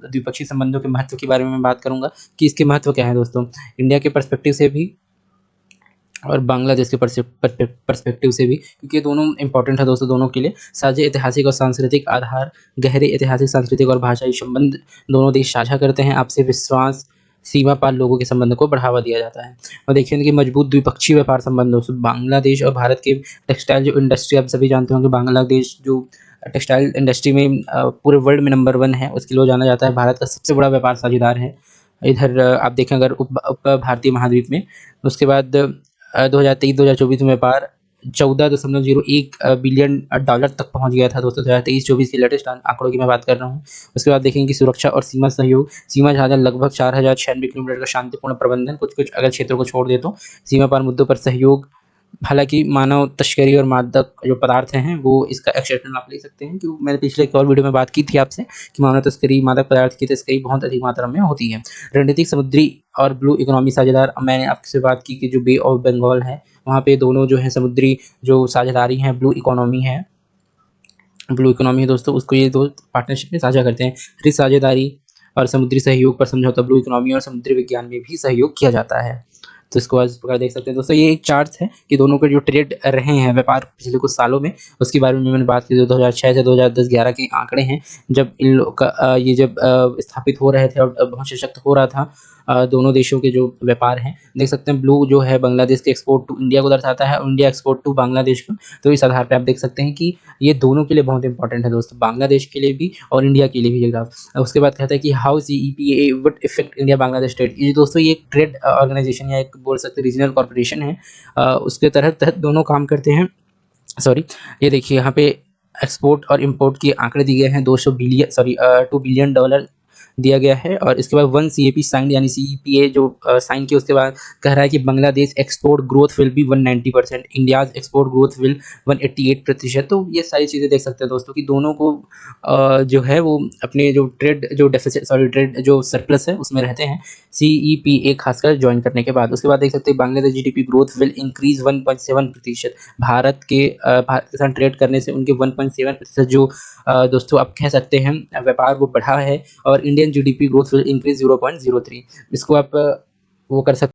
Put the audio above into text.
द्विपक्षीय संबंधों के महत्व के बारे में मैं बात करूँगा कि इसके महत्व क्या है दोस्तों, इंडिया के पर्सपेक्टिव से भी और बांग्लादेश के पर्सपेक्टिव से भी, क्योंकि ये दोनों इंपॉर्टेंट है दोस्तों दोनों के लिए। साझे ऐतिहासिक और सांस्कृतिक आधार, गहरे ऐतिहासिक, सांस्कृतिक और भाषाई संबंध दोनों देश साझा करते हैं। आपसी विश्वास, सीमा पार लोगों के संबंध को बढ़ावा दिया जाता है। और देखिए कि मजबूत द्विपक्षीय व्यापार संबंध दोस्तों, बांग्लादेश और भारत के टेक्सटाइल जो इंडस्ट्री, आप सभी जानते होंगे बांग्लादेश जो टेक्सटाइल इंडस्ट्री में पूरे वर्ल्ड में नंबर 1 है, उसके लिए जाना जाता है। भारत का सबसे बड़ा व्यापार साझेदार है इधर, आप देखें अगर उप भारतीय महाद्वीप में। उसके बाद 2023-2024 में व्यापार 14.01 बिलियन डॉलर तक पहुंच गया था दोस्तों, 2023-24 के लेटेस्ट आंकड़ों की मैं बात कर रहा हूं। उसके बाद देखेंगे कि सुरक्षा और सीमा सहयोग, सीमा जहाज लगभग 4096 किलोमीटर का शांतिपूर्ण प्रबंधन, कुछ अगर क्षेत्रों को छोड़ दे तो सीमा पार मुद्दों पर सहयोग। हालांकि मानव तस्करी और मादक जो पदार्थ हैं वो इसका एक्सेप्शन आप ले सकते हैं, क्योंकि मैंने पिछले एक और वीडियो में बात की थी आपसे कि मानव तस्करी, मादक पदार्थ की तस्करी बहुत अधिक मात्रा में होती है। रणनीतिक, समुद्री और ब्लू इकोनॉमी साझेदार, मैंने आपसे बात की कि जो बे ऑफ बंगाल है वहाँ पे दोनों जो है समुद्री जो साझेदारी है, ब्लू इकोनॉमी है दोस्तों, उसको ये दो पार्टनरशिप में साझा करते हैं। हरित साझेदारी और समुद्री सहयोग पर समझौता, ब्लू इकोनॉमी और समुद्री विज्ञान में भी सहयोग किया जाता है। तो इसको इस प्रकार देख सकते हैं दोस्तों। ये एक चार्ट है कि दोनों के जो ट्रेड रहे हैं व्यापार पिछले कुछ सालों में, उसके बारे में मैंने बात की। 2006 से 2010-11 के आंकड़े हैं, जब इन लोग का ये जब स्थापित हो रहे थे और बहुत सशक्त हो रहा था दोनों देशों के जो व्यापार हैं। देख सकते हैं ब्लू जो है बांग्लादेश के एक्सपोर्ट टू इंडिया को दर्शाता है और इंडिया एक्सपोर्ट टू बांग्लादेश को। तो इस आधार पर आप देख सकते हैं कि ये दोनों के लिए बहुत इंपॉर्टेंट है दोस्तों, बांग्लादेश के लिए भी और इंडिया के लिए भी ये ग्राफ। उसके बाद कहता है कि how CEPA would effect India Bangladesh trade. ये दोस्तों ये एक ट्रेड ऑर्गेनाइजेशन या एक बोल सकते रीजनल कॉर्पोरेशन है, उसके तहत दोनों काम करते हैं। सॉरी, ये देखिए यहाँ पे एक्सपोर्ट और इंपोर्ट के आंकड़े दिए गए हैं। 2 बिलियन डॉलर दिया गया है। और इसके बाद 1 CAP साइन यानी CEPA जो साइन किया, उसके बाद कह रहा है कि Bangladesh export growth will be 190%, India's export growth will 188%। तो ये सारी चीज़ें देख सकते हैं दोस्तों कि दोनों को जो है वो अपने जो ट्रेड जो सरप्लस है उसमें रहते हैं CEPA खासकर ज्वाइन करने के बाद। उसके बाद देख सकते हैं Bangladesh GDP growth will increase 1.7%। Bharat के साथ ट्रेड करने से उनके 1.7% जो दोस्तों आप कह सकते हैं व्यापार वो बढ़ा है। और Indian GDP growth will increase 0.03। इसको आप वो कर सकते